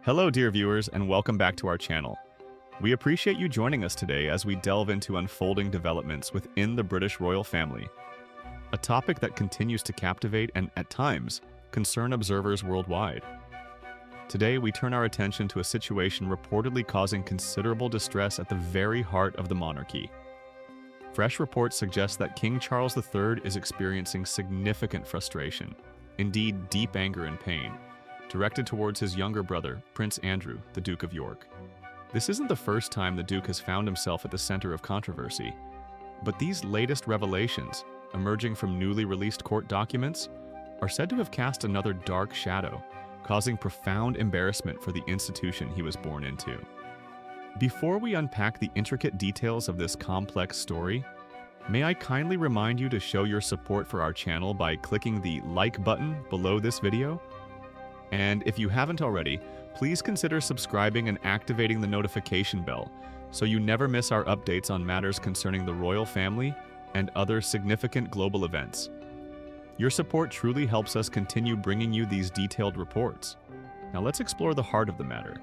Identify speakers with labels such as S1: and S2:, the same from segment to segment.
S1: Hello, dear viewers, and welcome back to our channel. We appreciate you joining us today as we delve into unfolding developments within the British royal family, a topic that continues to captivate and, at times, concern observers worldwide. Today, we turn our attention to a situation reportedly causing considerable distress at the very heart of the monarchy. Fresh reports suggest that King Charles III is experiencing significant frustration, indeed deep anger and pain, directed towards his younger brother, Prince Andrew, the Duke of York. This isn't the first time the Duke has found himself at the center of controversy, but these latest revelations, emerging from newly released court documents, are said to have cast another dark shadow, causing profound embarrassment for the institution he was born into. Before we unpack the intricate details of this complex story, may I kindly remind you to show your support for our channel by clicking the like button below this video? And if you haven't already, please consider subscribing and activating the notification bell so you never miss our updates on matters concerning the royal family and other significant global events. Your support truly helps us continue bringing you these detailed reports. Now let's explore the heart of the matter.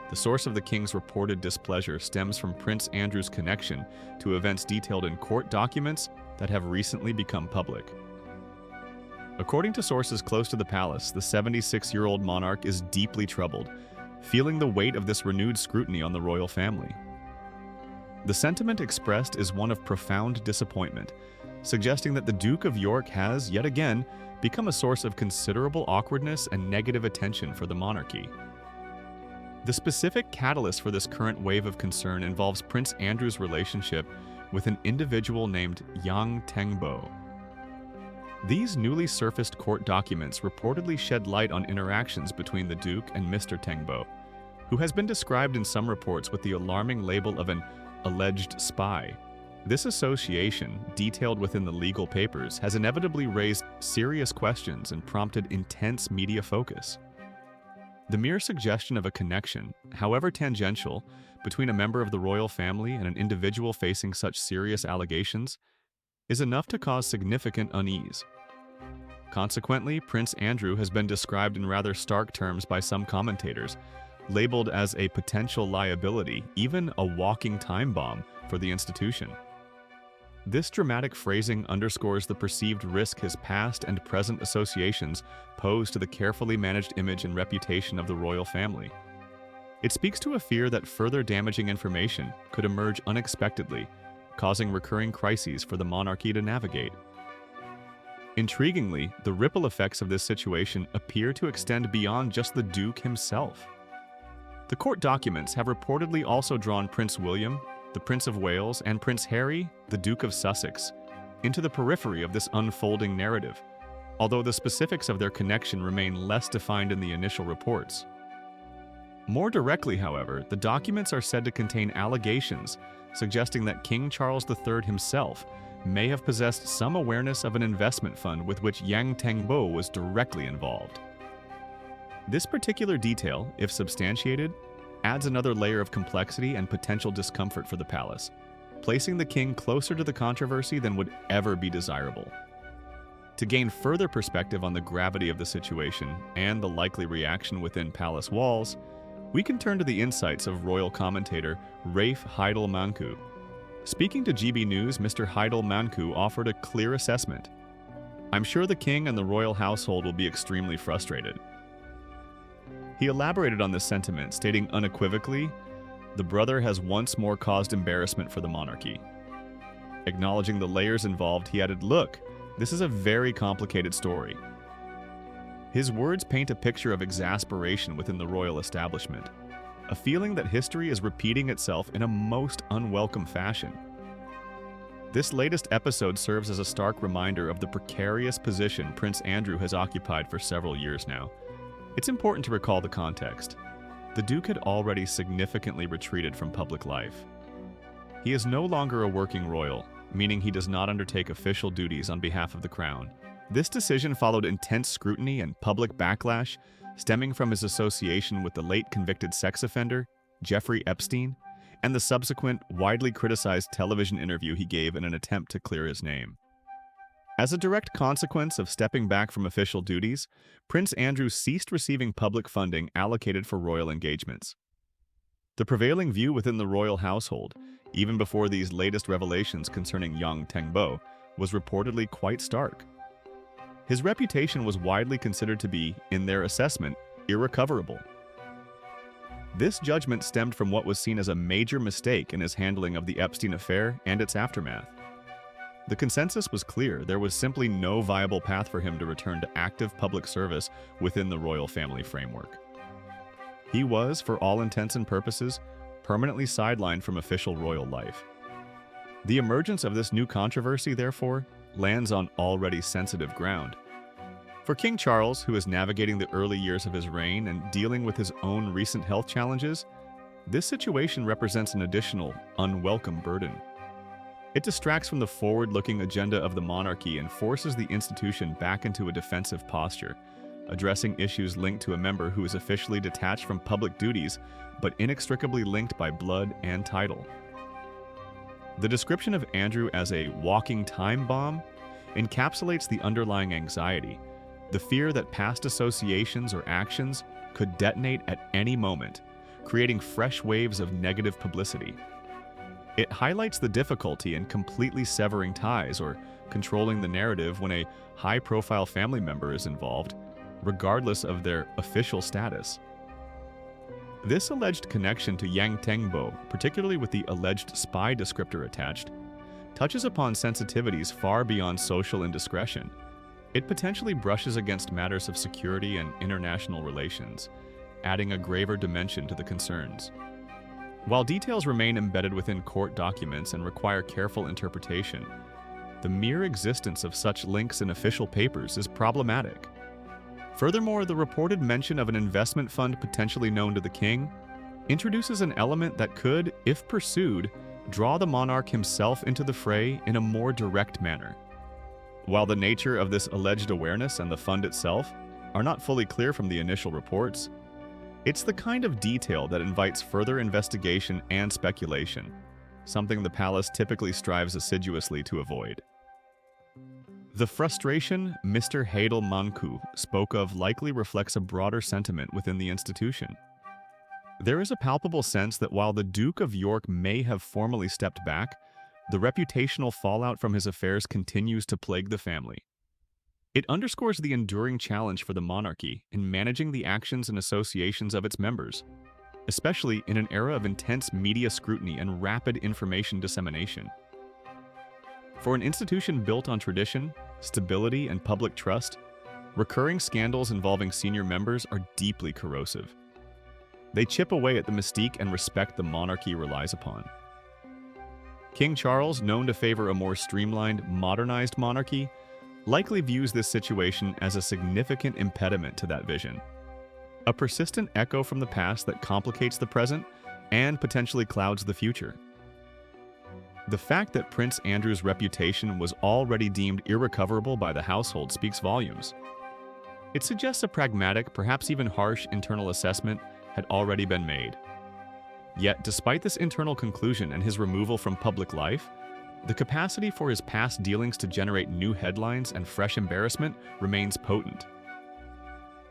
S1: The source of the king's reported displeasure stems from Prince Andrew's connection to events detailed in court documents that have recently become public. According to sources close to the palace, the 76-year-old monarch is deeply troubled, feeling the weight of this renewed scrutiny on the royal family. The sentiment expressed is one of profound disappointment, suggesting that the Duke of York has, yet again, become a source of considerable awkwardness and negative attention for the monarchy. The specific catalyst for this current wave of concern involves Prince Andrew's relationship with an individual named Yang Tengbo. These newly surfaced court documents reportedly shed light on interactions between the Duke and Mr. Tengbo, who has been described in some reports with the alarming label of an alleged spy. This association, detailed within the legal papers, has inevitably raised serious questions and prompted intense media focus. The mere suggestion of a connection, however tangential, between a member of the royal family and an individual facing such serious allegations is enough to cause significant unease. Consequently, Prince Andrew has been described in rather stark terms by some commentators, labeled as a potential liability, even a walking time bomb for the institution. This dramatic phrasing underscores the perceived risk his past and present associations pose to the carefully managed image and reputation of the royal family. It speaks to a fear that further damaging information could emerge unexpectedly, causing recurring crises for the monarchy to navigate. Intriguingly, the ripple effects of this situation appear to extend beyond just the Duke himself. The court documents have reportedly also drawn Prince William, the Prince of Wales, and Prince Harry, the Duke of Sussex, into the periphery of this unfolding narrative, although the specifics of their connection remain less defined in the initial reports. More directly, however, the documents are said to contain allegations suggesting that King Charles III himself may have possessed some awareness of an investment fund with which Yang Tengbo was directly involved. This particular detail, if substantiated, adds another layer of complexity and potential discomfort for the palace, placing the king closer to the controversy than would ever be desirable. To gain further perspective on the gravity of the situation and the likely reaction within palace walls, we can turn to the insights of royal commentator Rafe Heidel-Manku. Speaking to GB News, Mr. Heidel-Manku offered a clear assessment. "I'm sure the king and the royal household will be extremely frustrated." He elaborated on this sentiment, stating unequivocally, "The brother has once more caused embarrassment for the monarchy." Acknowledging the layers involved, he added, "Look, this is a very complicated story." His words paint a picture of exasperation within the royal establishment, a feeling that history is repeating itself in a most unwelcome fashion. This latest episode serves as a stark reminder of the precarious position Prince Andrew has occupied for several years now. It's important to recall the context. The Duke had already significantly retreated from public life. He is no longer a working royal, meaning he does not undertake official duties on behalf of the crown. This decision followed intense scrutiny and public backlash stemming from his association with the late convicted sex offender, Jeffrey Epstein, and the subsequent widely criticized television interview he gave in an attempt to clear his name. As a direct consequence of stepping back from official duties, Prince Andrew ceased receiving public funding allocated for royal engagements. The prevailing view within the royal household, even before these latest revelations concerning young Tengbo, was reportedly quite stark. His reputation was widely considered to be, in their assessment, irrecoverable. This judgment stemmed from what was seen as a major mistake in his handling of the Epstein affair and its aftermath. The consensus was clear: there was simply no viable path for him to return to active public service within the royal family framework. He was, for all intents and purposes, permanently sidelined from official royal life. The emergence of this new controversy, therefore, lands on already sensitive ground. For King Charles, who is navigating the early years of his reign and dealing with his own recent health challenges, this situation represents an additional, unwelcome burden. It distracts from the forward-looking agenda of the monarchy and forces the institution back into a defensive posture, addressing issues linked to a member who is officially detached from public duties but inextricably linked by blood and title. The description of Andrew as a walking time bomb encapsulates the underlying anxiety, the fear that past associations or actions could detonate at any moment, creating fresh waves of negative publicity. It highlights the difficulty in completely severing ties or controlling the narrative when a high-profile family member is involved, regardless of their official status. This alleged connection to Yang Tengbo, particularly with the alleged spy descriptor attached, touches upon sensitivities far beyond social indiscretion. It potentially brushes against matters of security and international relations, adding a graver dimension to the concerns. While details remain embedded within court documents and require careful interpretation, the mere existence of such links in official papers is problematic. Furthermore, the reported mention of an investment fund potentially known to the king introduces an element that could, if pursued, draw the monarch himself into the fray in a more direct manner. While the nature of this alleged awareness and the fund itself are not fully clear from the initial reports, it's the kind of detail that invites further investigation and speculation, something the palace typically strives assiduously to avoid. The frustration Mr. Hadel Manku spoke of likely reflects a broader sentiment within the institution. There is a palpable sense that while the Duke of York may have formally stepped back, the reputational fallout from his affairs continues to plague the family. It underscores the enduring challenge for the monarchy in managing the actions and associations of its members, especially in an era of intense media scrutiny and rapid information dissemination. For an institution built on tradition, stability, and public trust, recurring scandals involving senior members are deeply corrosive. They chip away at the mystique and respect the monarchy relies upon. King Charles, known to favor a more streamlined, modernized monarchy, likely views this situation as a significant impediment to that vision. A persistent echo from the past that complicates the present and potentially clouds the future. The fact that Prince Andrew's reputation was already deemed irrecoverable by the household speaks volumes. It suggests a pragmatic, perhaps even harsh, internal assessment had already been made. Yet, despite this internal conclusion and his removal from public life, the capacity for his past dealings to generate new headlines and fresh embarrassment remains potent.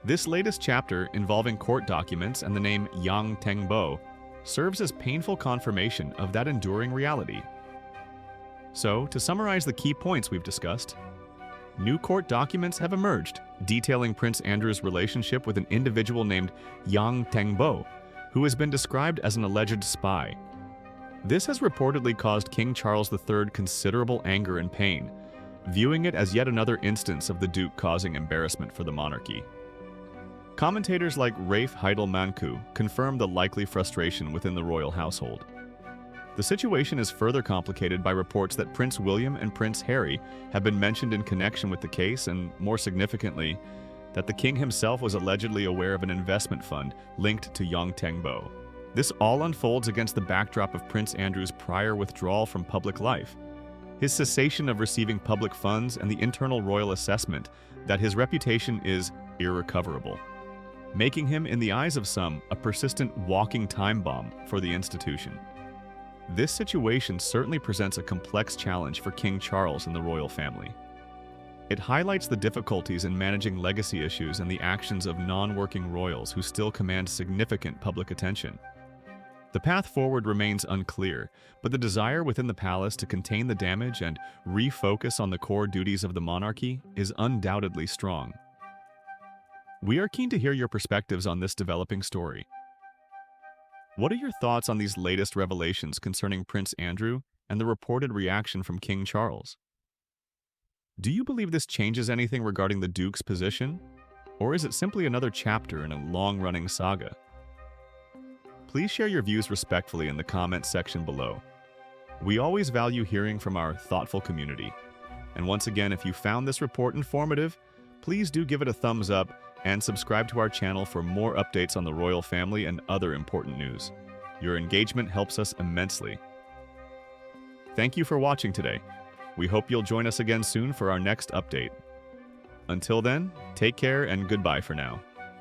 S1: This latest chapter, involving court documents and the name Yang Tengbo, serves as painful confirmation of that enduring reality. So, to summarize the key points we've discussed, new court documents have emerged detailing Prince Andrew's relationship with an individual named Yang Tengbo, who has been described as an alleged spy. This has reportedly caused King Charles III considerable anger and pain, viewing it as yet another instance of the Duke causing embarrassment for the monarchy. Commentators like Rafe Heidel Manku confirm the likely frustration within the royal household. The situation is further complicated by reports that Prince William and Prince Harry have been mentioned in connection with the case, and more significantly, that the king himself was allegedly aware of an investment fund linked to Yang Tengbo. This all unfolds against the backdrop of Prince Andrew's prior withdrawal from public life, his cessation of receiving public funds, and the internal royal assessment that his reputation is irrecoverable, making him, in the eyes of some, a persistent walking time bomb for the institution. This situation certainly presents a complex challenge for King Charles and the royal family. It highlights the difficulties in managing legacy issues and the actions of non-working royals who still command significant public attention. The path forward remains unclear, but the desire within the palace to contain the damage and refocus on the core duties of the monarchy is undoubtedly strong. We are keen to hear your perspectives on this developing story. What are your thoughts on these latest revelations concerning Prince Andrew and the reported reaction from King Charles? Do you believe this changes anything regarding the Duke's position? Or is it simply another chapter in a long-running saga? Please share your views respectfully in the comments section below. We always value hearing from our thoughtful community. And once again, if you found this report informative, please do give it a thumbs up and subscribe to our channel for more updates on the royal family and other important news. Your engagement helps us immensely. Thank you for watching today. We hope you'll join us again soon for our next update. Until then, take care and goodbye for now.